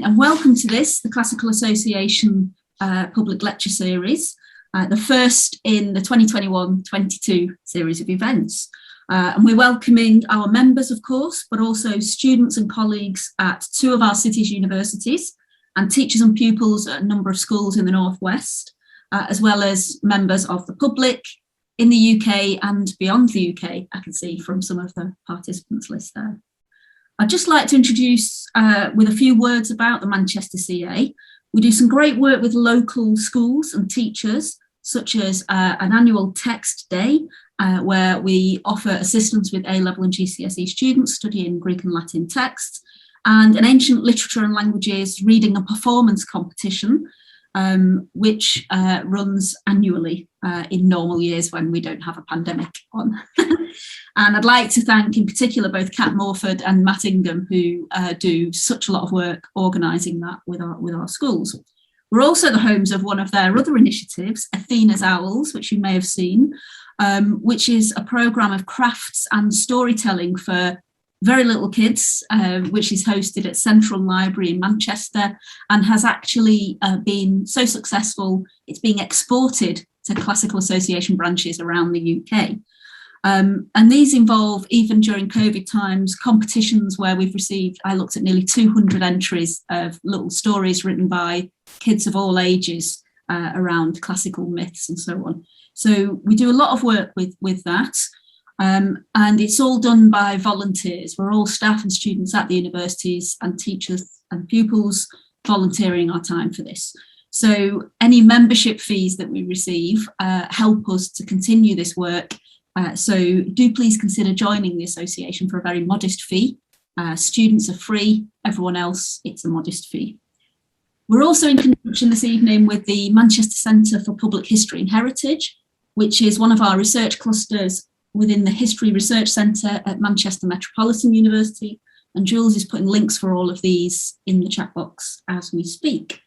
and welcome to this, the Classical Association public lecture series, the first in the 2021-22 series of events. And we're welcoming our members, of course, but also students and colleagues at two of our city's universities and teachers and pupils at a number of schools in the Northwest, as well as members of the public in the UK and beyond the UK, I can see from some of the participants list there. I'd just like to introduce with a few words about the Manchester CA. We do some great work with local schools and teachers, such as an annual text day, where we offer assistance with A-level and GCSE students studying Greek and Latin texts, and an ancient literature and languages reading and performance competition, which runs annually in normal years when we don't have a pandemic on. And I'd like to thank in particular both Kat Morford and Matt Ingham, who do such a lot of work organising that with our schools. We're also the homes of one of their other initiatives, Athena's Owls, which you may have seen, which is a programme of crafts and storytelling for very little kids, which is hosted at Central Library in Manchester and has actually been so successful, it's being exported to Classical Association branches around the UK. And these involve, even during COVID times, competitions where we've received, I looked at nearly 200 entries of little stories written by kids of all ages around classical myths and so on. So we do a lot of work with that. And it's all done by volunteers. We're all staff and students at the universities and teachers and pupils volunteering our time for this. So any membership fees that we receive help us to continue this work. So do please consider joining the association for a very modest fee. Students are free, everyone else, it's a modest fee. We're also in conjunction this evening with the Manchester Centre for Public History and Heritage, which is one of our research clusters within the History Research Centre at Manchester Metropolitan University. And Jules is putting links for all of these in the chat box as we speak.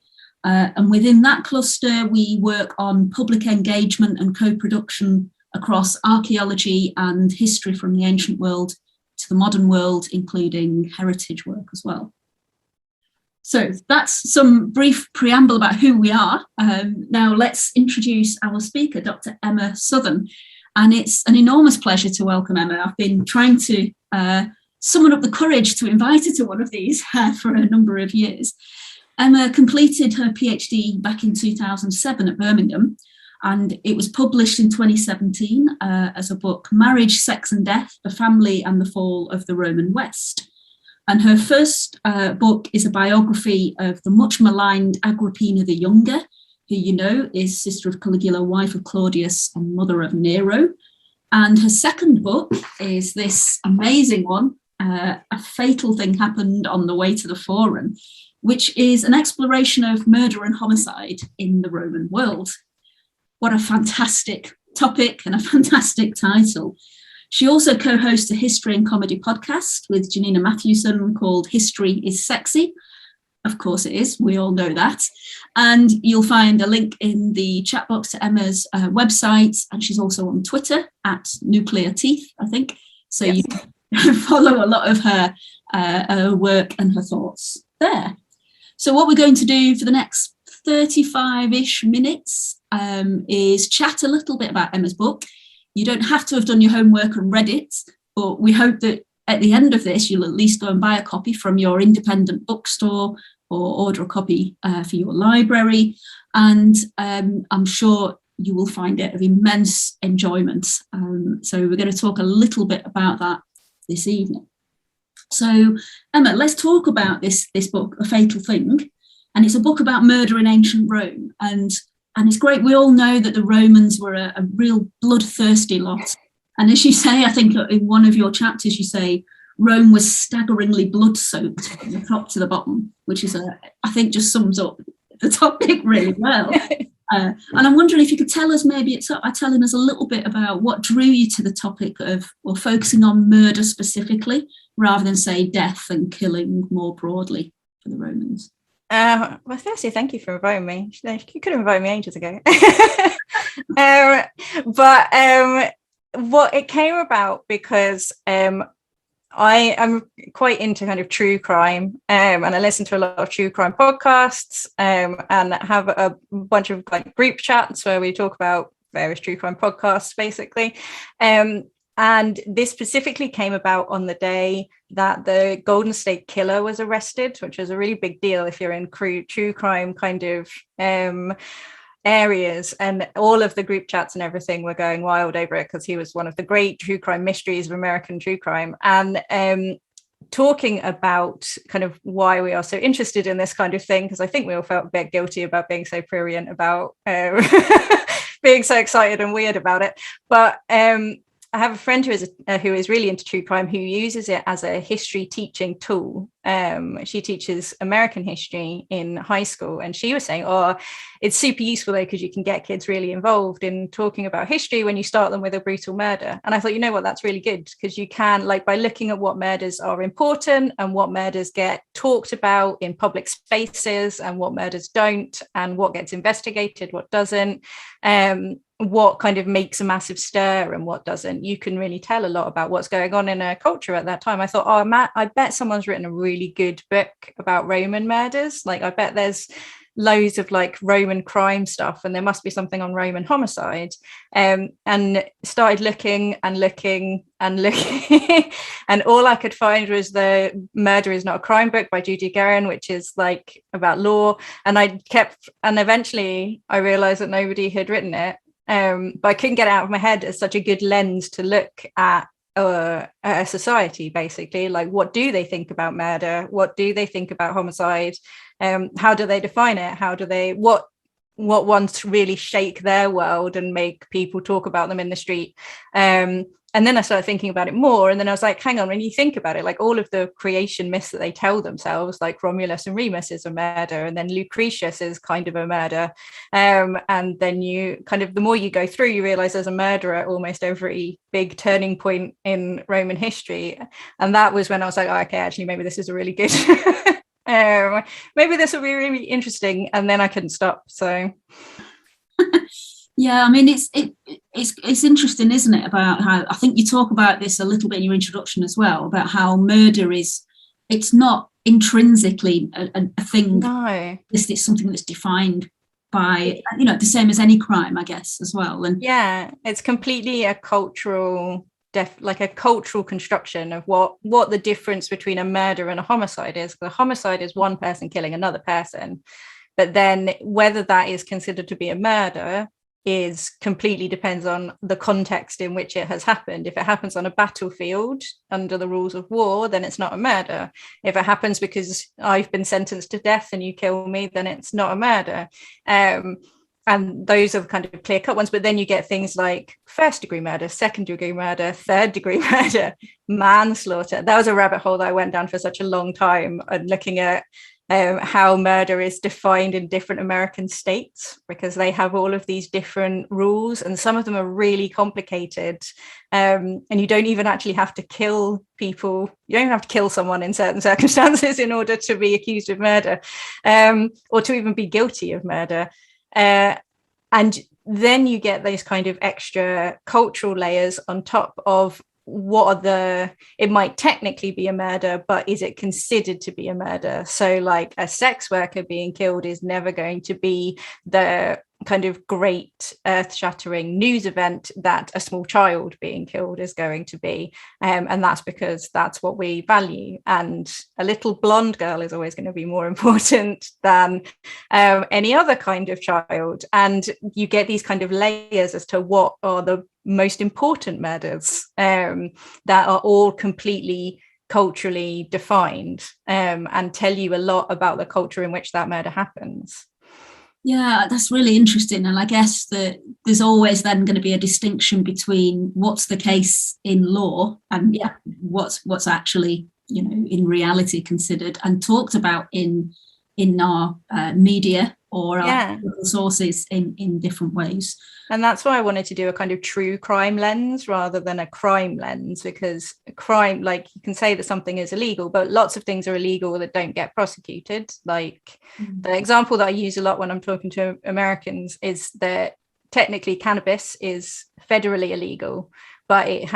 And within that cluster, we work on public engagement and co-production across archaeology and history from the ancient world to the modern world, including heritage work as well. So that's some brief preamble about who we are. Now let's introduce our speaker, Dr. Emma Southon. And it's an enormous pleasure to welcome Emma. I've been trying to summon up the courage to invite her to one of these for a number of years. Emma completed her PhD back in 2007 at Birmingham, and it was published in 2017 as a book, Marriage, Sex and Death, The Family and the Fall of the Roman West. And her first book is a biography of the much maligned Agrippina the Younger, who you know is sister of Caligula, wife of Claudius and mother of Nero. And her second book is this amazing one, A Fatal Thing Happened on the Way to the Forum, which is an exploration of murder and homicide in the Roman world. What a fantastic topic and a fantastic title. She also co-hosts a history and comedy podcast with Janina Matthewson called History is Sexy. Of course it is, we all know that. And you'll find a link in the chat box to Emma's website, and she's also on Twitter at Nuclear Teeth, I think. So yes. You can follow a lot of her work and her thoughts there. So what we're going to do for the next 35-ish minutes is chat a little bit about Emma's book. You don't have to have done your homework and read it, but we hope that at the end of this, you'll at least go and buy a copy from your independent bookstore or order a copy for your library. And I'm sure you will find it of immense enjoyment. So we're going to talk a little bit about that this evening. So Emma, let's talk about this book, A Fatal Thing. And it's a book about murder in ancient Rome. And it's great. We all know that the Romans were a real bloodthirsty lot. And as you say, I think in one of your chapters, you say Rome was staggeringly blood-soaked from the top to the bottom, which is, I think, just sums up the topic really well. And I'm wondering if you could tell us maybe, telling us a little bit about what drew you to the topic of, well, focusing on murder specifically, rather than, say, death and killing more broadly for the Romans. Well, firstly, thank you for inviting me. You could have invited me ages ago. But what it came about because I am quite into kind of true crime, and I listen to a lot of true crime podcasts, and have a bunch of like group chats where we talk about various true crime podcasts, basically. And this specifically came about on the day that the Golden State Killer was arrested, which was a really big deal if you're in true crime kind of areas, and all of the group chats and everything were going wild over it because he was one of the great true crime mysteries of American true crime. And talking about kind of why we are so interested in this kind of thing, because I think we all felt a bit guilty about being so prurient about being so excited and weird about it. But I have a friend who is really into true crime, who uses it as a history teaching tool. She teaches American history in high school, and she was saying, oh, it's super useful though, because you can get kids really involved in talking about history when you start them with a brutal murder. And I thought, you know what, that's really good, because you can, like, by looking at what murders are important and what murders get talked about in public spaces and what murders don't, and what gets investigated, what doesn't, what kind of makes a massive stir and what doesn't, you can really tell a lot about what's going on in a culture at that time. I thought, oh, Matt, I bet someone's written a really good book about Roman murders. Like, I bet there's loads of like Roman crime stuff, and there must be something on Roman homicide. And started looking and looking and looking and all I could find was the Murder Is Not a Crime book by Judy Guerin, which is like about law. And eventually I realized that nobody had written it. But I couldn't get it out of my head as such a good lens to look at a society, basically. Like, what do they think about murder? What do they think about homicide? How do they define it? What ones really shake their world and make people talk about them in the street? And then I started thinking about it more, and then I was like, hang on, when you think about it, like all of the creation myths that they tell themselves, like Romulus and Remus is a murder, and then Lucretius is kind of a murder, and then you kind of, the more you go through, you realize there's a murderer at almost every big turning point in Roman history. And that was when I was like, oh, okay, actually maybe this is a really good maybe this will be really interesting. And then I couldn't stop. So yeah, I mean, it's interesting, isn't it, about how, I think you talk about this a little bit in your introduction as well, about how murder it's not intrinsically a thing. No, it's something that's defined by, the same as any crime, I guess, as well. And yeah, it's completely a cultural construction of what the difference between a murder and a homicide is. The homicide is one person killing another person, but then whether that is considered to be a murder is completely depends on the context in which it has happened. If it happens on a battlefield under the rules of war, then it's not a murder. If it happens because I've been sentenced to death and you kill me, then it's not a murder. And those are kind of clear-cut ones. But then you get things like first-degree murder, second-degree murder, third-degree murder, manslaughter. That was a rabbit hole that I went down for such a long time, and looking at how murder is defined in different American states, because they have all of these different rules, and some of them are really complicated. And you don't even actually have to kill people. You don't even have to kill someone in certain circumstances in order to be accused of murder, or to even be guilty of murder. And then you get those kind of extra cultural layers on top of it might technically be a murder, but is it considered to be a murder? So like a sex worker being killed is never going to be the kind of great earth-shattering news event that a small child being killed is going to be, and that's because that's what we value. And a little blonde girl is always going to be more important than any other kind of child. And you get these kind of layers as to what are the most important murders, that are all completely culturally defined, and tell you a lot about the culture in which that murder happens. Yeah, that's really interesting. And I guess that there's always then going to be a distinction between what's the case in law and what's actually, in reality considered and talked about in our media or our sources in different ways. And that's why I wanted to do a kind of true crime lens rather than a crime lens, because crime, like, you can say that something is illegal, but lots of things are illegal that don't get prosecuted. Like the example that I use a lot when I'm talking to Americans is that technically cannabis is federally illegal, but it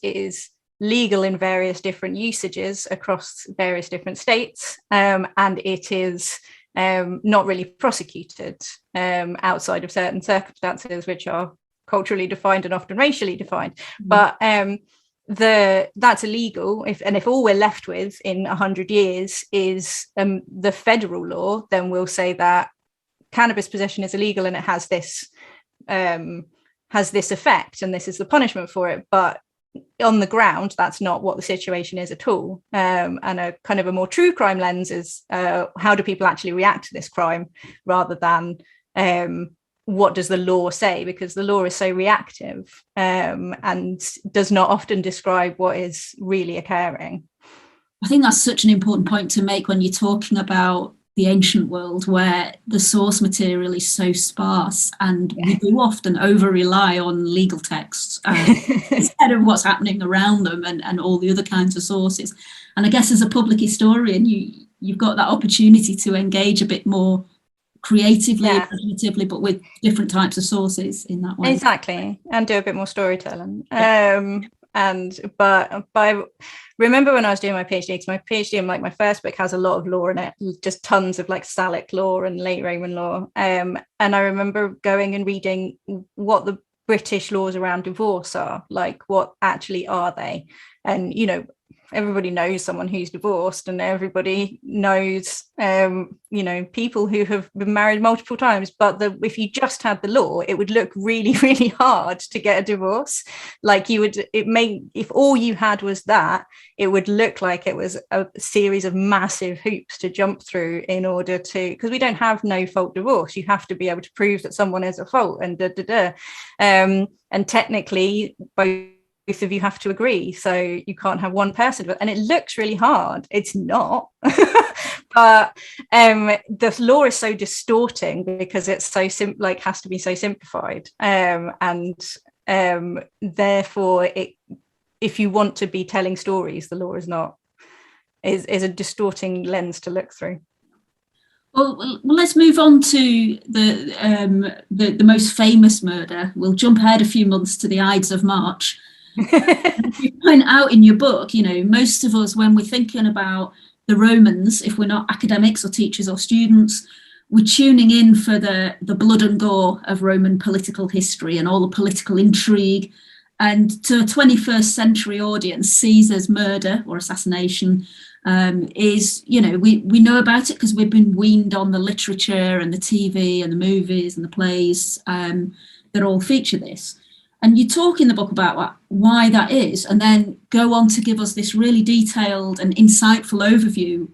is legal in various different usages across various different states, and it is not really prosecuted outside of certain circumstances which are culturally defined and often racially defined. But that's illegal. If all we're left with in 100 years is the federal law, then we'll say that cannabis possession is illegal and it has this effect, and this is the punishment for it. But on the ground, that's not what the situation is at all. And a kind of a more true crime lens is how do people actually react to this crime, rather than what does the law say, because the law is so reactive and does not often describe what is really occurring. I think that's such an important point to make when you're talking about the ancient world, where the source material is so sparse, and we do often over rely on legal texts instead of what's happening around them and all the other kinds of sources. And I guess as a public historian, you've got that opportunity to engage a bit more creatively, imaginatively, but with different types of sources in that way. Exactly, and do a bit more storytelling. But I remember when I was doing my PhD, because my PhD, like my first book, has a lot of law in it, just tons of like Salic law and late Roman law. And I remember going and reading what the British laws around divorce are, like what actually are they? And, you know, everybody knows someone who's divorced, and everybody knows, people who have been married multiple times. But if you just had the law, it would look really, really hard to get a divorce. Like if all you had was that, it would look like it was a series of massive hoops to jump through in order to, because we don't have no fault divorce. You have to be able to prove that someone is at fault, and and technically both of you have to agree, so you can't have one person. And it looks really hard. It's not. But the law is so distorting because it's so has to be so simplified, and therefore if you want to be telling stories, the law is a distorting lens to look through. Well, let's move on to the most famous murder. We'll jump ahead a few months to the Ides of March. You point out in your book, most of us, when we're thinking about the Romans, if we're not academics or teachers or students, we're tuning in for the blood and gore of Roman political history and all the political intrigue. And to a 21st century audience, Caesar's murder or assassination is, we know about it because we've been weaned on the literature and the TV and the movies and the plays that all feature this. And you talk in the book about why that is, and then go on to give us this really detailed and insightful overview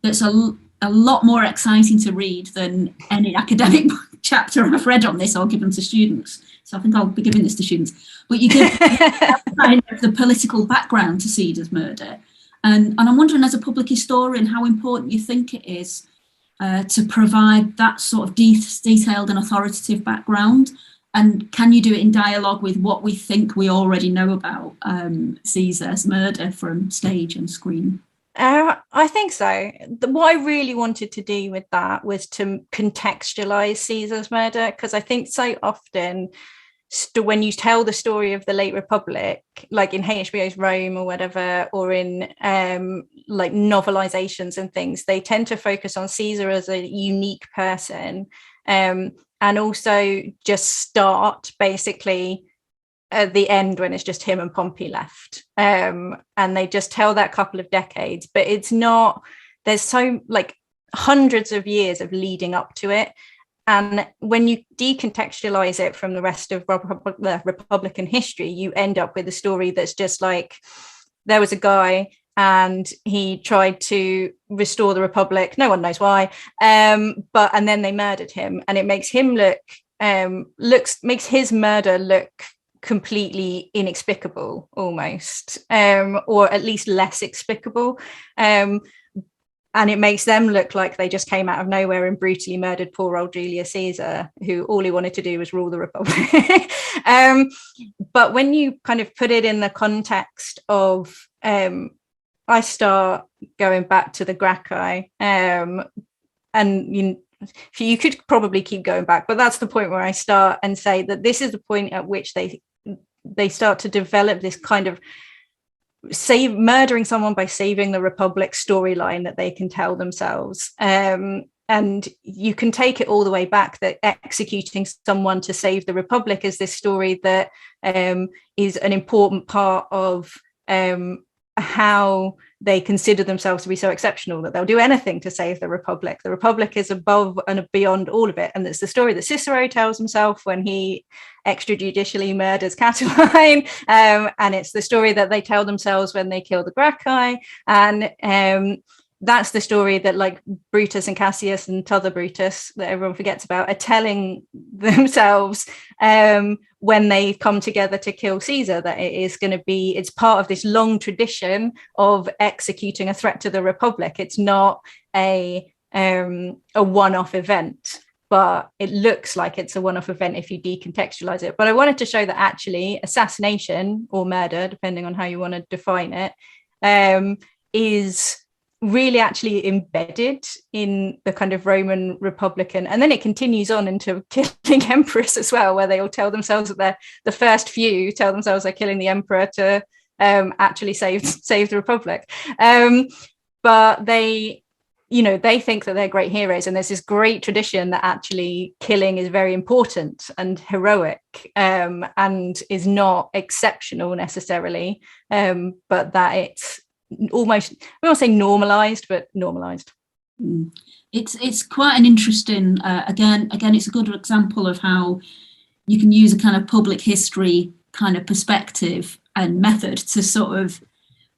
that's a lot more exciting to read than any academic chapter I've read on this. I'll give them to students. So I think I'll be giving this to students. But you give kind of the political background to Caesar's murder. And I'm wondering, as a public historian, how important you think it is to provide that sort of detailed and authoritative background. And can you do it in dialogue with what we think we already know about Caesar's murder from stage and screen? I think so. What I really wanted to do with that was to contextualize Caesar's murder, because I think so often when you tell the story of the late Republic, like in HBO's Rome or whatever, or in like novelizations and things, they tend to focus on Caesar as a unique person. And also just start basically at the end when it's just him and Pompey left. And they just tell that couple of decades, but it's not, there's so like hundreds of years of leading up to it. And when you decontextualize it from the rest of the Republican history, you end up with a story that's just like, there was a guy and he tried to restore the Republic. No one knows why. And then they murdered him, and it makes him makes his murder look completely inexplicable almost, or at least less explicable. And it makes them look like they just came out of nowhere and brutally murdered poor old Julius Caesar, who all he wanted to do was rule the Republic. But when you kind of put it in the context of, I start going back to the Gracchi, and you could probably keep going back, but that's the point where I start and say that this is the point at which they start to develop this kind of murdering someone by saving the Republic storyline that they can tell themselves. And you can take it all the way back that executing someone to save the Republic is this story that is an important part of how they consider themselves to be so exceptional that they'll do anything to save the Republic. The Republic is above and beyond all of it. And it's the story that Cicero tells himself when he extrajudicially murders Catiline. And it's the story that they tell themselves when they kill the Gracchi. And that's the story that like Brutus and Cassius and t'other Brutus that everyone forgets about are telling themselves when they come together to kill Caesar, that it is going to be, it's part of this long tradition of executing a threat to the Republic. It's not a one-off event, but it looks like it's a one-off event if you decontextualize it. But I wanted to show that actually assassination or murder, depending on how you want to define it, is really actually embedded in the kind of Roman Republican, and then it continues on into killing emperors as well, where they all tell themselves that they're the first few tell themselves they're killing the emperor to actually save the Republic. But they, you know, they think that they're great heroes, and there's this great tradition that actually killing is very important and heroic, and is not exceptional necessarily, but that it's almost, I won't say normalized, but normalized. It's quite an interesting, again, it's a good example of how you can use a kind of public history kind of perspective and method to sort of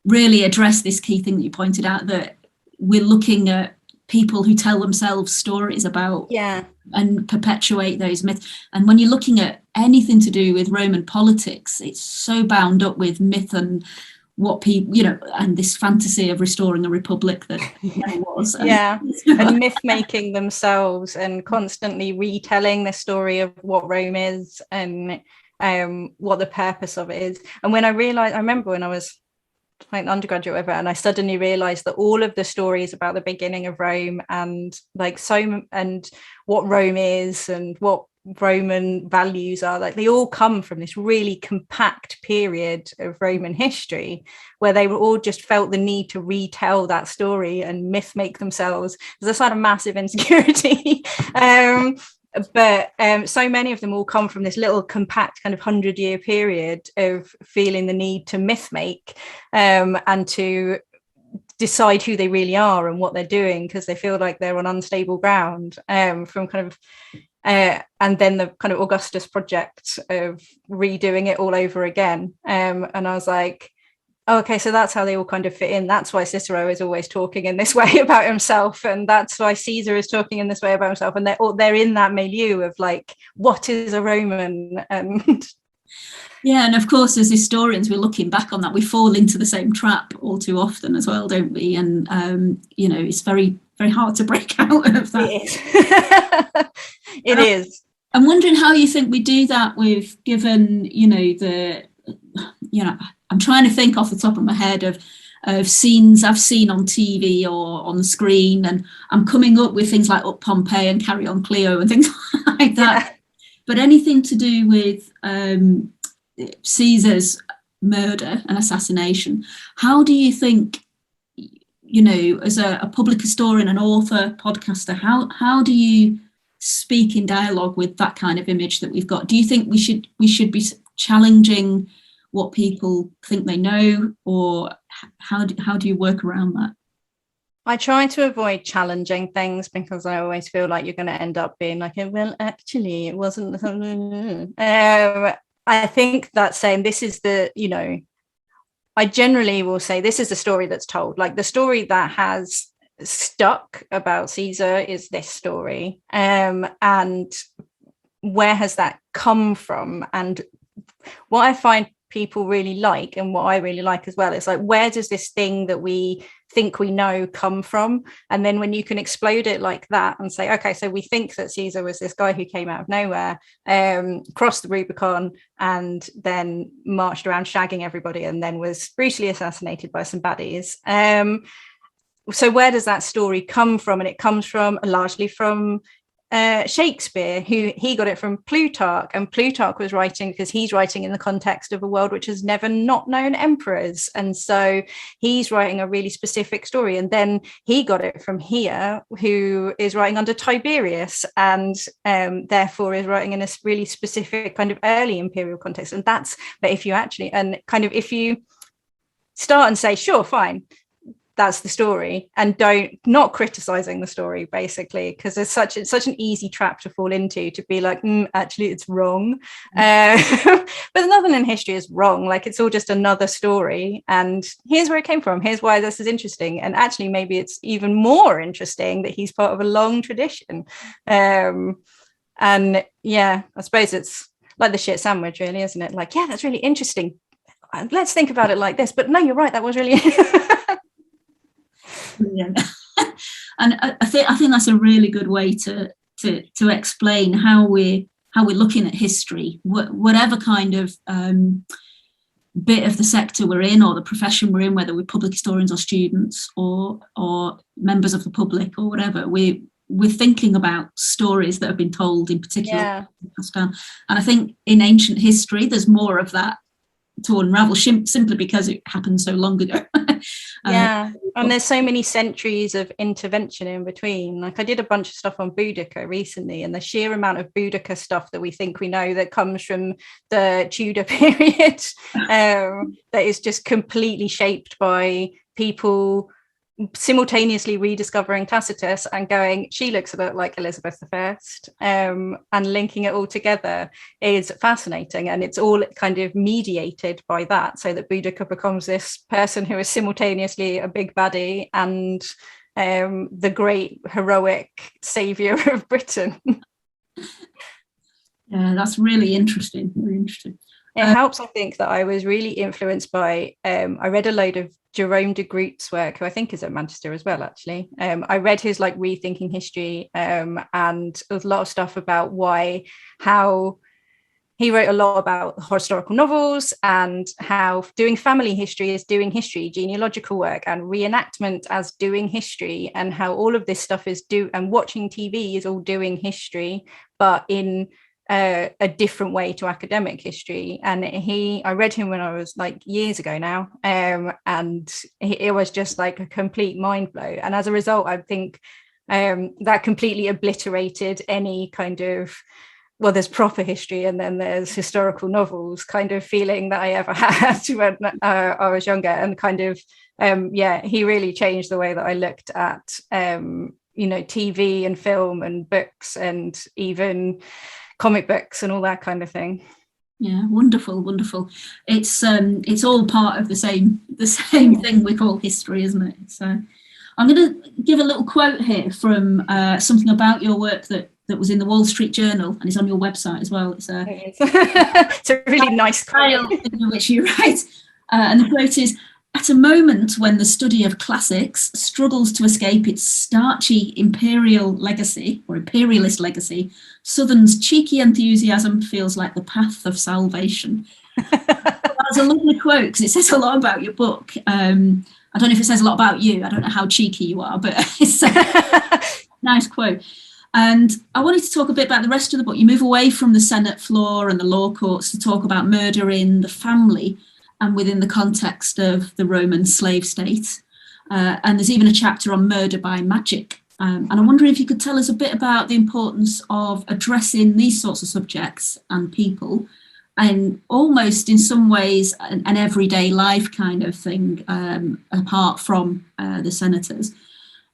really address this key thing that you pointed out, that we're looking at people who tell themselves stories about and perpetuate those myths. And when you're looking at anything to do with Roman politics, it's so bound up with myth and what people, you know, and this fantasy of restoring a republic that never was. And myth making themselves and constantly retelling the story of what Rome is and what the purpose of it is. And when I remember when I was like an undergraduate or whatever, and I suddenly realized that all of the stories about the beginning of Rome and and what Rome is and what Roman values are, like they all come from this really compact period of Roman history where they were all just felt the need to retell that story and myth make themselves. There's a sort of massive insecurity. But so many of them all come from this little compact kind of 100-year period of feeling the need to myth make and to decide who they really are and what they're doing, because they feel like they're on unstable ground from kind of and then the kind of Augustus project of redoing it all over again. And I was like, oh, okay, so that's how they all kind of fit in. That's why Cicero is always talking in this way about himself, and that's why Caesar is talking in this way about himself. And they're in that milieu of like, what is a Roman? And yeah, and of course, as historians, we're looking back on that. We fall into the same trap all too often as well, don't we? And you know, it's very, very hard to break out of that. It is. It is. I'm wondering how you think we do that with, given, you know, I'm trying to think off the top of my head of scenes I've seen on TV or on the screen, and I'm coming up with things like Up Pompeii and Carry On Cleo and things like that. Yeah. But anything to do with Caesar's murder and assassination, how do you think, you know, as a public historian, an author, podcaster, how do you speak in dialogue with that kind of image that we've got? Do you think we should be challenging what people think they know, or how do you work around that? I try to avoid challenging things because I always feel like you're going to end up being like, well, actually, it wasn't. I think that saying this is the, you know, I generally will say this is the story that's told. Like the story that has stuck about Caesar is this story. And where has that come from? And what I find people really like, and what I really like as well, is like, where does this thing that we think we know come from? And then when you can explode it like that and say, okay, so we think that Caesar was this guy who came out of nowhere, crossed the Rubicon, and then marched around shagging everybody, and then was brutally assassinated by some baddies. So where does that story come from? And it comes from largely from Shakespeare, who he got it from Plutarch, and Plutarch was writing because he's writing in the context of a world which has never not known emperors, and so he's writing a really specific story. And then he got it from here, who is writing under Tiberius, and therefore is writing in a really specific kind of early imperial context. And that's, but if you actually, and kind of if you start and say, sure, fine, that's the story, and not criticizing the story, basically, because it's such an easy trap to fall into, to be like, actually it's wrong. But nothing in history is wrong. Like, it's all just another story, and here's where it came from, here's why this is interesting. And actually maybe it's even more interesting that he's part of a long tradition. And yeah, I suppose it's like the shit sandwich, really, isn't it? Like, yeah, that's really interesting, let's think about it like this, but no, you're right, that was really yeah. And I think that's a really good way to explain how we're looking at history, whatever kind of bit of the sector we're in, or the profession we're in, whether we're public historians or students or members of the public or whatever. We're thinking about stories that have been told, in particular, yeah. passed down. And I think in ancient history there's more of that to unravel, simply because it happened so long ago. Yeah, and there's so many centuries of intervention in between. Like, I did a bunch of stuff on Boudica recently, and the sheer amount of Boudica stuff that we think we know that comes from the Tudor period, that is just completely shaped by people simultaneously rediscovering Tacitus and going, she looks a bit like Elizabeth I, and linking it all together is fascinating. And it's all kind of mediated by that, so that Boudica becomes this person who is simultaneously a big baddie and the great heroic savior of Britain. Yeah, that's really interesting. It helps, I think, that I was really influenced by, I read a load of Jerome de Groot's work, who I think is at Manchester as well, actually. I read his like Rethinking History, and there's a lot of stuff about how he wrote a lot about historical novels, and how doing family history is doing history, genealogical work and reenactment as doing history, and how all of this stuff is and watching TV is all doing history, but in a different way to academic history. And I read him when I was like years ago now, and it was just like a complete mind blow. And as a result, I think that completely obliterated any kind of, well, there's proper history and then there's historical novels kind of feeling that I ever had when I was younger. And kind of he really changed the way that I looked at TV and film and books and even comic books and all that kind of thing. Yeah, wonderful. It's all part of the same thing we call history, isn't it? So I'm going to give a little quote here from something about your work that was in the Wall Street Journal, and it's on your website as well. It's a really nice quote in which you write, and the quote is, "At a moment when the study of classics struggles to escape its starchy imperialist legacy, Southon's cheeky enthusiasm feels like the path of salvation." That's a lovely quote, because it says a lot about your book. I don't know if it says a lot about you. I don't know how cheeky you are, but it's a nice quote. And I wanted to talk a bit about the rest of the book. You move away from the Senate floor and the law courts to talk about murder in the family, and within the context of the Roman slave state. And there's even a chapter on murder by magic. And I wonder if you could tell us a bit about the importance of addressing these sorts of subjects and people, and almost in some ways an everyday life kind of thing, apart from the senators.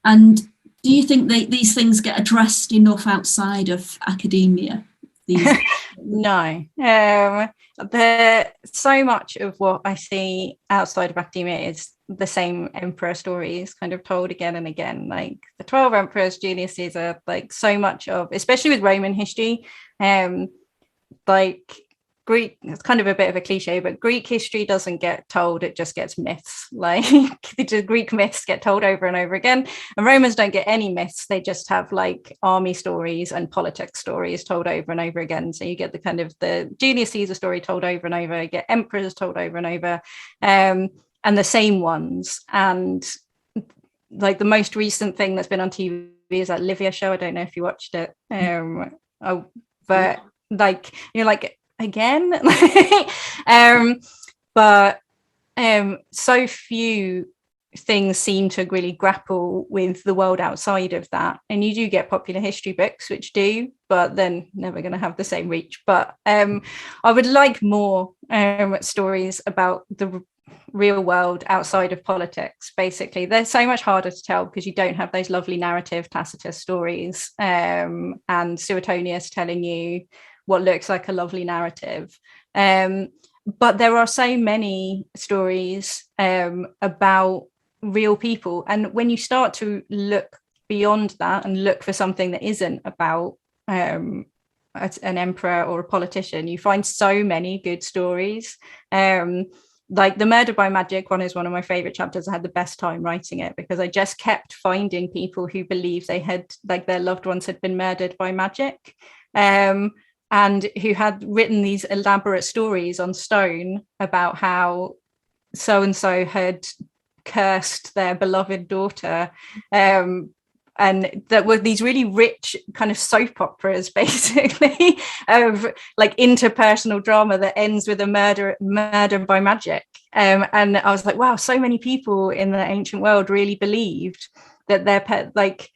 And do you think these things get addressed enough outside of academia? No. So much of what I see outside of academia is the same emperor stories kind of told again and again, like the 12 emperors, Julius Caesar, like so much of, especially with Roman history, like Greek, it's kind of a bit of a cliche, but Greek history doesn't get told, it just gets myths. Like the Greek myths get told over and over again, and Romans don't get any myths, they just have like army stories and politics stories told over and over again. So you get the kind of the Julius Caesar story told over and over, you get emperors told over and over, and the same ones. And like the most recent thing that's been on TV is that Livia show. I don't know if you watched it. But like, you're like, again. But so few things seem to really grapple with the world outside of that, and you do get popular history books which do, but then never going to have the same reach. But I would like more stories about the real world outside of politics. Basically, they're so much harder to tell because you don't have those lovely narrative Tacitus stories and Suetonius telling you what looks like a lovely narrative. But there are so many stories about real people, and when you start to look beyond that and look for something that isn't about an emperor or a politician, you find so many good stories. Like The Murder by Magic one is one of my favorite chapters. I had the best time writing it because I just kept finding people who believed they had, like, their loved ones had been murdered by magic, and who had written these elaborate stories on stone about how so-and-so had cursed their beloved daughter, and that were these really rich kind of soap operas, basically, of like interpersonal drama that ends with a murder by magic. And I was like, wow, so many people in the ancient world really believed that their pet, like,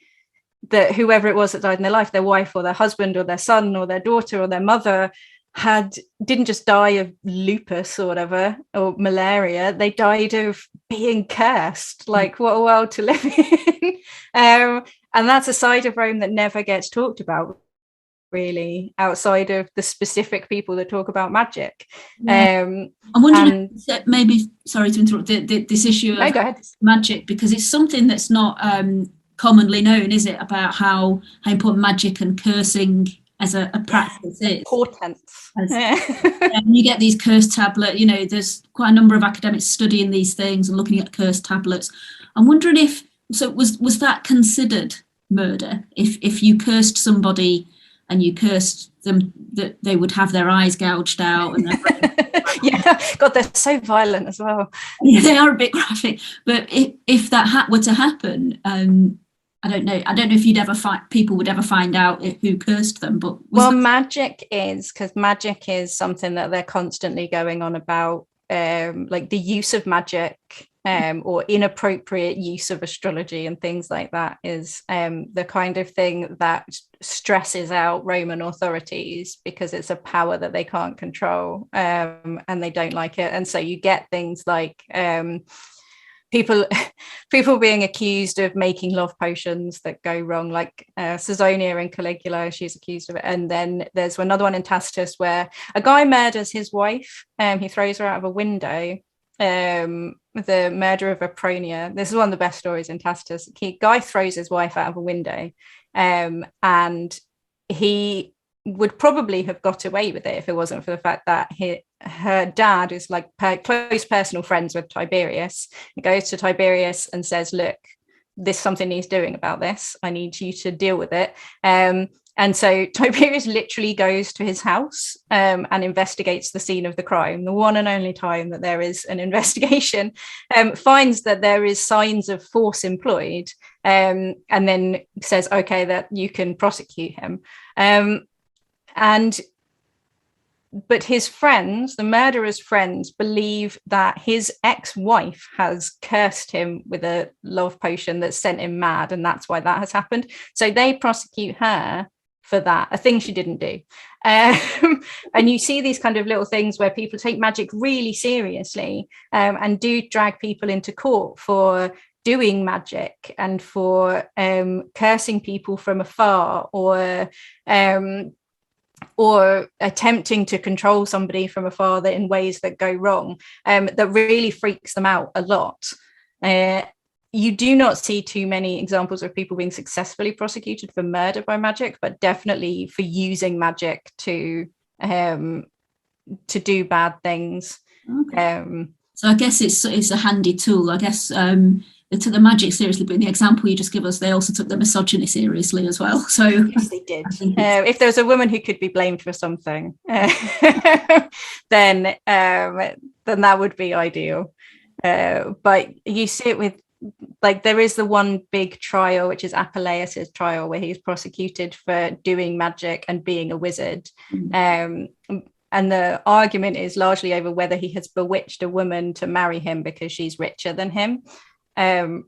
that whoever it was that died in their life, their wife or their husband or their son or their daughter or their mother, didn't just die of lupus or whatever, or malaria. They died of being cursed. Like, what a world to live in. And that's a side of Rome that never gets talked about, really, outside of the specific people that talk about magic. I'm wondering, maybe, sorry to interrupt, this issue of magic, because it's something that's not commonly known, is it, about how important magic and cursing as a practice is. Portents. You get these curse tablets, you know, there's quite a number of academics studying these things and looking at curse tablets. I'm wondering if, so was that considered murder? If you cursed somebody and you cursed them that they would have their eyes gouged out and yeah, God, they're so violent as well. Yeah, they are a bit graphic. But if that were to happen, I don't know if you'd ever people would ever find out who cursed them. But magic is something that they're constantly going on about, like the use of magic or inappropriate use of astrology and things like that is the kind of thing that stresses out Roman authorities because it's a power that they can't control, and they don't like it. And so you get things like people being accused of making love potions that go wrong, like Caesonia and Caligula, she's accused of it. And then there's another one in Tacitus where a guy murders his wife, he throws her out of a window, the murder of Apronia. This is one of the best stories in Tacitus. Guy throws his wife out of a window, and he would probably have got away with it if it wasn't for the fact that her dad is like close personal friends with Tiberius. He goes to Tiberius and says, look, something needs doing about this. I need you to deal with it. And so Tiberius literally goes to his house and investigates the scene of the crime. The one and only time that there is an investigation, finds that there is signs of force employed, and then says, okay, that you can prosecute him. But his friends, the murderer's friends, believe that his ex-wife has cursed him with a love potion that sent him mad, and that's why that has happened. So they prosecute her for that, a thing she didn't do. And you see these kind of little things where people take magic really seriously, and do drag people into court for doing magic and for cursing people from afar, or attempting to control somebody from afar in ways that go wrong, that really freaks them out a lot. You do not see too many examples of people being successfully prosecuted for murder by magic, but definitely for using magic to do bad things. Okay. So I guess it's a handy tool. I guess they took the magic seriously, but in the example you just give us, they also took the misogyny seriously as well. So yes, they did. If there was a woman who could be blamed for something, then that would be ideal. But you see it with like there is the one big trial, which is Apuleius's trial, where he's prosecuted for doing magic and being a wizard. And the argument is largely over whether he has bewitched a woman to marry him because she's richer than him. And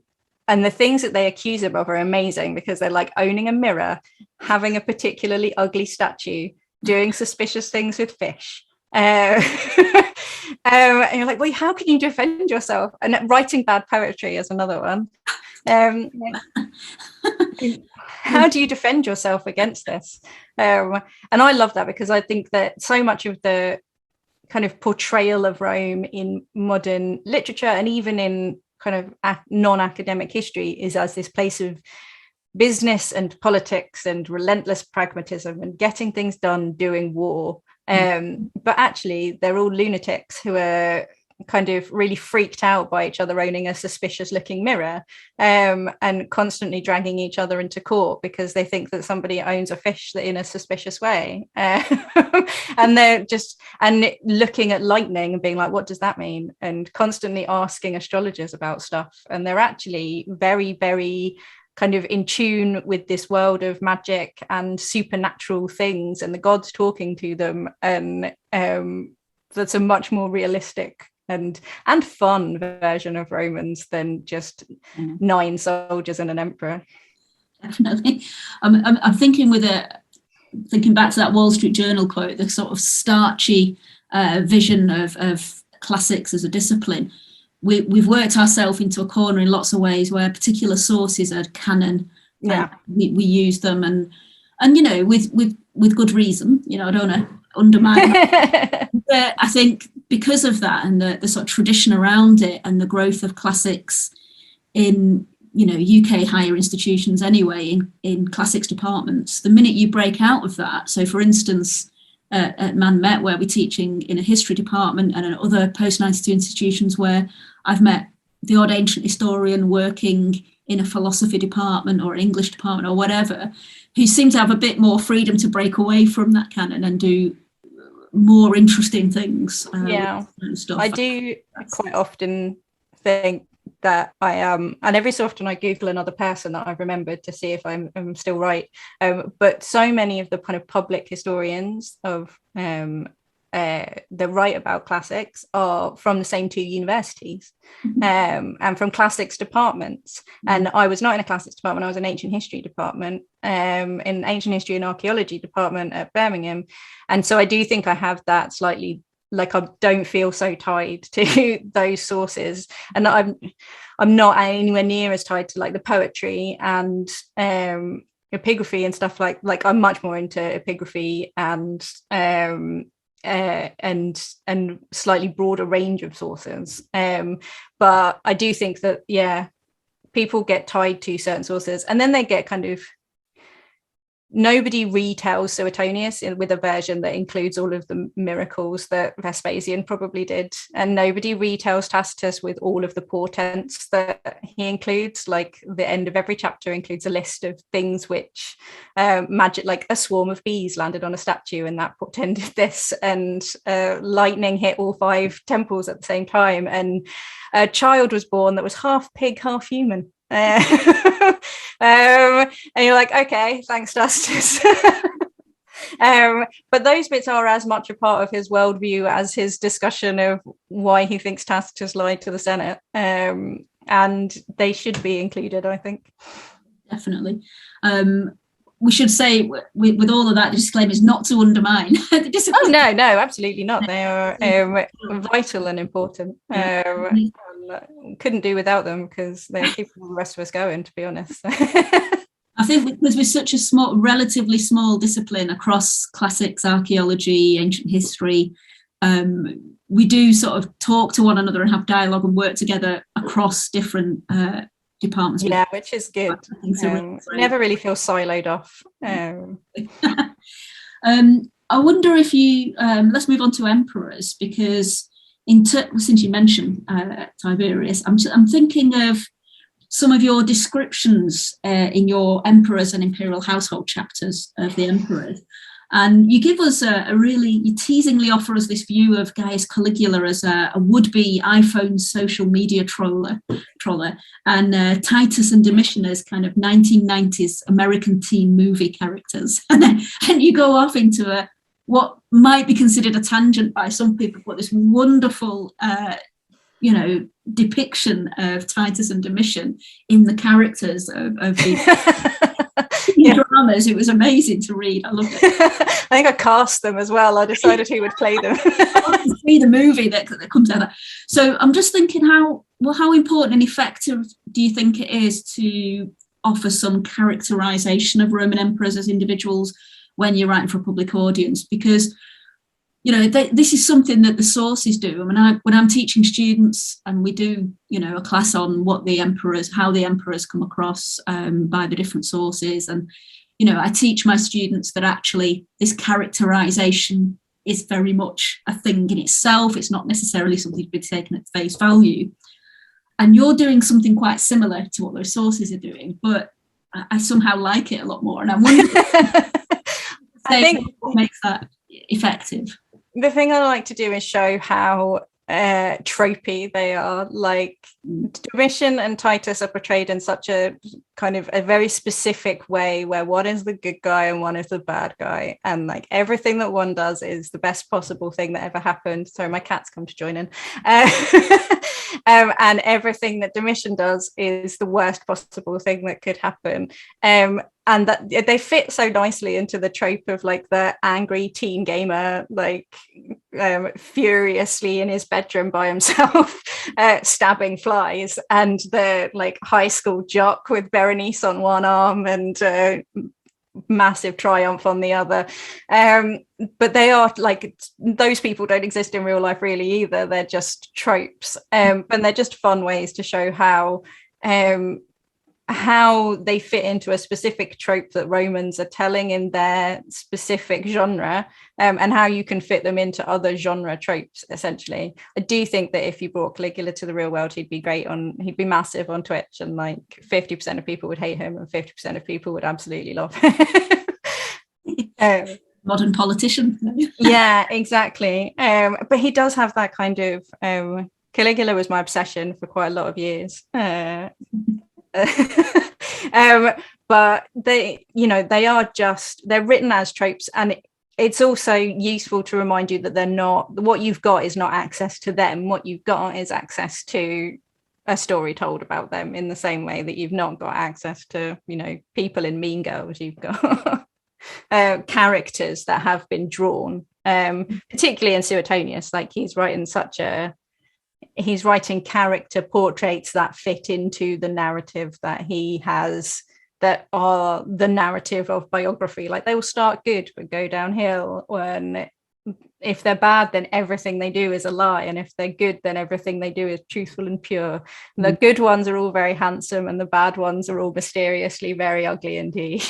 the things that they accuse him of are amazing, because they're like owning a mirror, having a particularly ugly statue, doing suspicious things with fish. And you're like, well, how can you defend yourself? And writing bad poetry is another one. How do you defend yourself against this? And I love that, because I think that so much of the kind of portrayal of Rome in modern literature and even in kind of non-academic history is as this place of business and politics and relentless pragmatism and getting things done, doing war. But actually, they're all lunatics who are kind of really freaked out by each other owning a suspicious looking mirror, and constantly dragging each other into court because they think that somebody owns a fish in a suspicious way. And they're just looking at lightning and being like, what does that mean? And constantly asking astrologers about stuff. And they're actually very, very kind of in tune with this world of magic and supernatural things and the gods talking to them. And that's a much more realistic and fun version of Romans than just 9 soldiers and an emperor. Definitely. I'm thinking back to that Wall Street Journal quote, the sort of starchy vision of classics as a discipline. We've worked ourselves into a corner in lots of ways where particular sources are canon. We use them and with good reason. I don't want to undermine that. But I think because of that and the sort of tradition around it and the growth of classics in UK higher institutions anyway, in classics departments, the minute you break out of that, so for instance at Man Met, where we're teaching in a history department, and at other post-92 institutions where I've met the odd ancient historian working in a philosophy department or an English department or whatever, who seem to have a bit more freedom to break away from that canon and do more interesting things. Stuff. I do quite often think that I am, and every so often I Google another person that I've remembered to see if I'm still right. But so many of the kind of public historians of that write about classics are from the same 2 universities, and from classics departments. And I was not in a classics department, I was in ancient history department, in ancient history and archaeology department at Birmingham. And so I do think I have that slightly, like I don't feel so tied to those sources, and I'm not anywhere near as tied to like the poetry and epigraphy and stuff like I'm much more into epigraphy and slightly broader range of sources. But I do think that people get tied to certain sources, and then they get kind of, nobody retells Suetonius with a version that includes all of the miracles that Vespasian probably did, and nobody retells Tacitus with all of the portents that he includes. Like the end of every chapter includes a list of things which magic, like a swarm of bees landed on a statue and that portended this, and lightning hit all 5 temples at the same time, and a child was born that was half pig, half human. And you're like, okay, thanks, Tacitus. But those bits are as much a part of his worldview as his discussion of why he thinks Tacitus lied to the Senate, and they should be included, I think. Definitely. We should say, with all of that, the disclaimer is not to undermine the discipline. Oh, no, absolutely not. They are vital and important. Couldn't do without them, because they're keeping the rest of us going, to be honest. I think because we're such a relatively small discipline across classics, archaeology, ancient history, we do sort of talk to one another and have dialogue and work together across different departments. Yeah, which is good. Never really feel siloed off. I wonder if you, let's move on to emperors, because since you mentioned Tiberius, I'm thinking of some of your descriptions in your emperors and imperial household chapters of the emperors. And you give us you teasingly offer us this view of Gaius Caligula as a would-be iPhone social media troller, and Titus and Domitian as kind of 1990s American teen movie characters. And you go off into what might be considered a tangent by some people, but this wonderful, depiction of Titus and Domitian in the characters of the dramas. It was amazing to read. I loved it. I think I cast them as well. I decided who would play them. I want to see the movie that comes out of that. So I'm just thinking how important and effective do you think it is to offer some characterization of Roman emperors as individuals when you're writing for a public audience? Because this is something that the sources do. I mean, when I'm teaching students, and we do, a class on how the emperors come across by the different sources, and I teach my students that actually this characterization is very much a thing in itself. It's not necessarily something to be taken at face value. And you're doing something quite similar to what those sources are doing, but I somehow like it a lot more. And I'm wondering I think what makes that effective. The thing I like to do is show how tropey they are. Like Domitian and Titus are portrayed in such a kind of a very specific way, where one is the good guy and one is the bad guy, and like everything that one does is the best possible thing that ever happened. Sorry, my cat's come to join in. And everything that Domitian does is the worst possible thing that could happen. And that they fit so nicely into the trope of like the angry teen gamer, like furiously in his bedroom by himself, stabbing flies, and the like high school jock with Berenice on one arm and massive triumph on the other. But they are like, those people don't exist in real life really either. They're just tropes, and they're just fun ways to show how they fit into a specific trope that Romans are telling in their specific genre, and how you can fit them into other genre tropes. Essentially, I do think that if you brought Caligula to the real world, he'd be massive on Twitch, and like 50% of people would hate him and 50% of people would absolutely love him. Modern politician. Yeah, exactly. But he does have that kind of Caligula was my obsession for quite a lot of years. But they're written as tropes, and it's also useful to remind you that they're not, what you've got is not access to them. What you've got is access to a story told about them, in the same way that you've not got access to, people in Mean Girls. You've got characters that have been drawn, particularly in Suetonius. Like he's writing character portraits that fit into the narrative that he has, that are the narrative of biography. Like they will start good but go downhill. When if they're bad, then everything they do is a lie, and if they're good, then everything they do is truthful and pure. And the good ones are all very handsome, and the bad ones are all mysteriously very ugly indeed.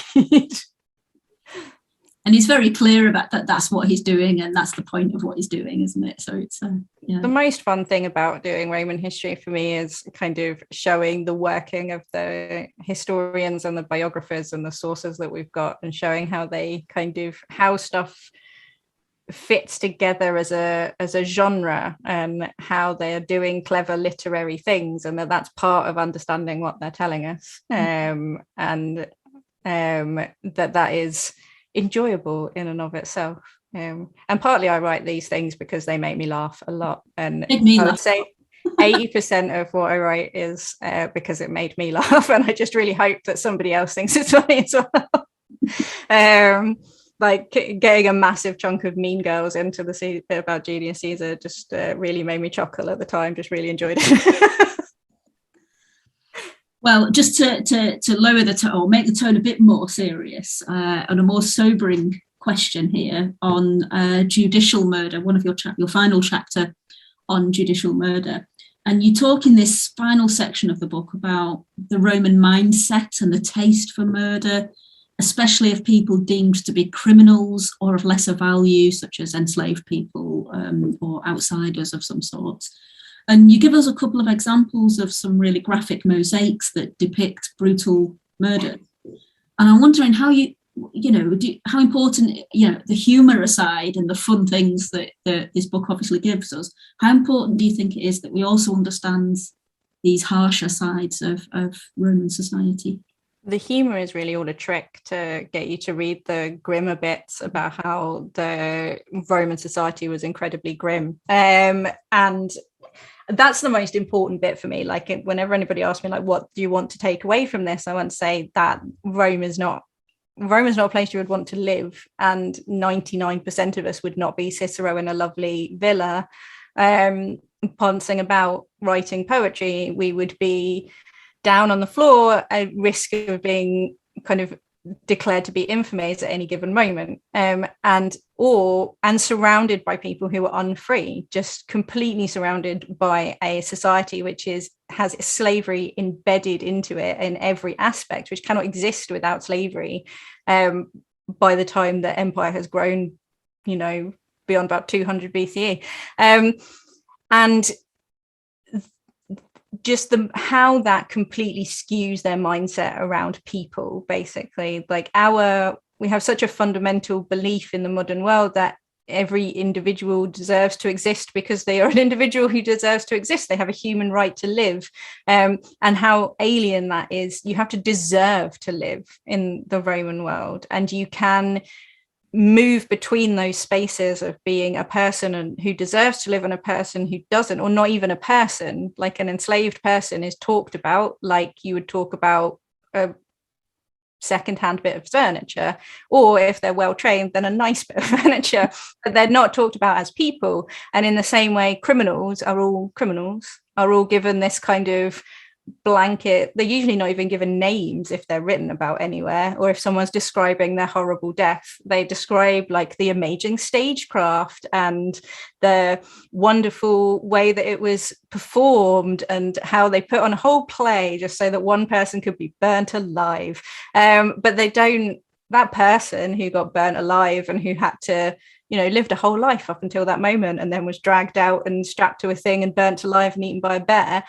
And he's very clear about that. That's what he's doing, and that's the point of what he's doing, isn't it? So it's The most fun thing about doing Roman history for me is kind of showing the working of the historians and the biographers and the sources that we've got, and showing how they how stuff fits together as a genre, and how they are doing clever literary things, and that's part of understanding what they're telling us, and that is enjoyable in and of itself. And partly I write these things because they make me laugh a lot, and I would say 80% of what I write is because it made me laugh, and I just really hope that somebody else thinks it's funny as well. Like getting a massive chunk of Mean Girls into the bit about Julius Caesar just really made me chuckle at the time. Just really enjoyed it. Well, just to lower the tone, or make the tone a bit more serious, on a more sobering question here on judicial murder, one of your final chapter on judicial murder. And you talk in this final section of the book about the Roman mindset and the taste for murder, especially of people deemed to be criminals or of lesser value, such as enslaved people or outsiders of some sort. And you give us a couple of examples of some really graphic mosaics that depict brutal murder. And I'm wondering how how important, the humour aside and the fun things that this book obviously gives us, how important do you think it is that we also understand these harsher sides of Roman society? The humour is really all a trick to get you to read the grimmer bits about how the Roman society was incredibly grim. And that's the most important bit for me. Like, whenever anybody asks me, like, what do you want to take away from this? I want to say that Rome is not a place you would want to live. And 99% of us would not be Cicero in a lovely villa, pouncing about writing poetry. We would be down on the floor at risk of being kind of declared to be infamous at any given moment, and surrounded by people who are unfree, just completely surrounded by a society which has slavery embedded into it in every aspect, which cannot exist without slavery. By the time the empire has grown, beyond about 200 BCE, and just how that completely skews their mindset around people, basically. Like, we have such a fundamental belief in the modern world that every individual deserves to exist because they are an individual who deserves to exist. They have a human right to live, and how alien that is. You have to deserve to live in the Roman world, and you can move between those spaces of being a person who deserves to live and a person who doesn't, or not even a person. Like, an enslaved person is talked about like you would talk about a secondhand bit of furniture, or if they're well trained, then a nice bit of furniture, but they're not talked about as people. And in the same way, criminals are all given this kind of blanket. They're usually not even given names if they're written about anywhere, or if someone's describing their horrible death, they describe like the amazing stagecraft and the wonderful way that it was performed and how they put on a whole play just so that one person could be burnt alive. But they don't, that person who got burnt alive and who had to lived a whole life up until that moment and then was dragged out and strapped to a thing and burnt alive and eaten by a bear,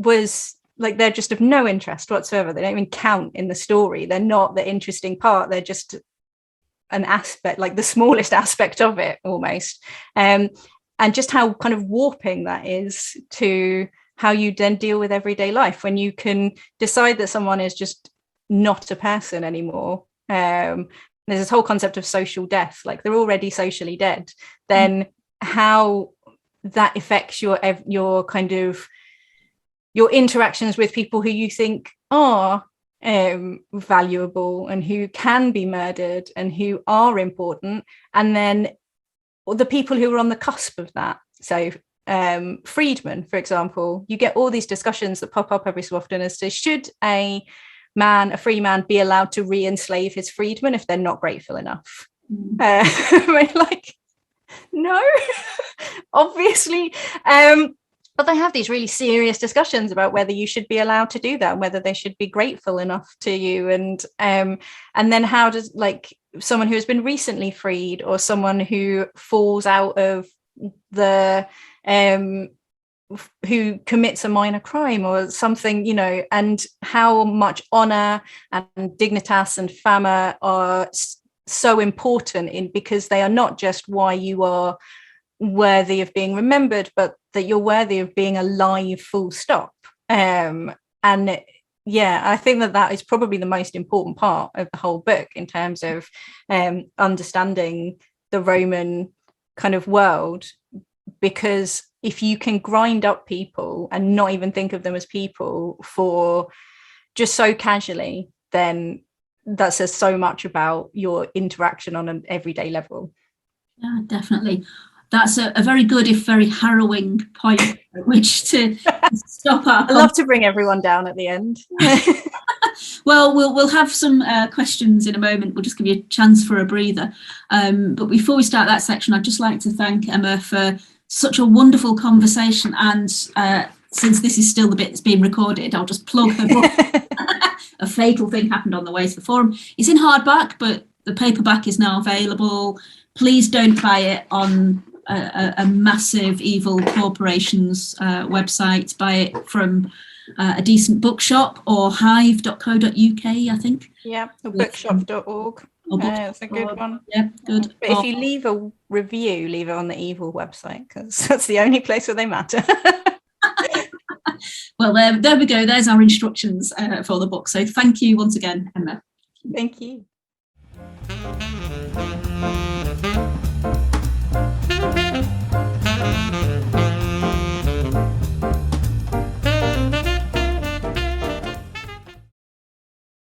was like, they're just of no interest whatsoever. They don't even count in the story. They're not the interesting part. They're just an aspect, like the smallest aspect of it almost. And just how kind of warping that is to how you then deal with everyday life when you can decide that someone is just not a person anymore. There's this whole concept of social death, like they're already socially dead. Then how that affects your kind of your interactions with people who you think are valuable and who can be murdered and who are important, and then the people who are on the cusp of that. So freedmen, for example, you get all these discussions that pop up every so often as to should a free man be allowed to re-enslave his freedmen if they're not grateful enough. Like, no, obviously. But they have these really serious discussions about whether you should be allowed to do that, and whether they should be grateful enough to you. And then how does, like, someone who has been recently freed, or someone who falls out of the who commits a minor crime or something, and how much honor and dignitas and fama are so important because they are not just why you are worthy of being remembered, but that you're worthy of being alive, full stop. And yeah, I think that is probably the most important part of the whole book in terms of understanding the Roman kind of world, because if you can grind up people and not even think of them as people for just so casually, then that says so much about your interaction on an everyday level. Yeah, definitely. That's a very good, if very harrowing point at which to stop our. I love to bring everyone down at the end. Well, we'll have some questions in a moment. We'll just give you a chance for a breather. But before we start that section, I'd just like to thank Emma for such a wonderful conversation. And since this is still the bit that's being recorded, I'll just plug her book. A Fatal Thing Happened on the Way to the Forum. It's in hardback, but the paperback is now available. Please don't buy it on a massive evil corporation's website. Buy it from a decent bookshop, or hive.co.uk, I think. Yeah, or bookshop.org. That's a good one. Yeah, good. But if you leave a review, leave it on the Evil website, because that's the only place where they matter. Well, there we go. There's our instructions for the book. So thank you once again, Emma. Thank you.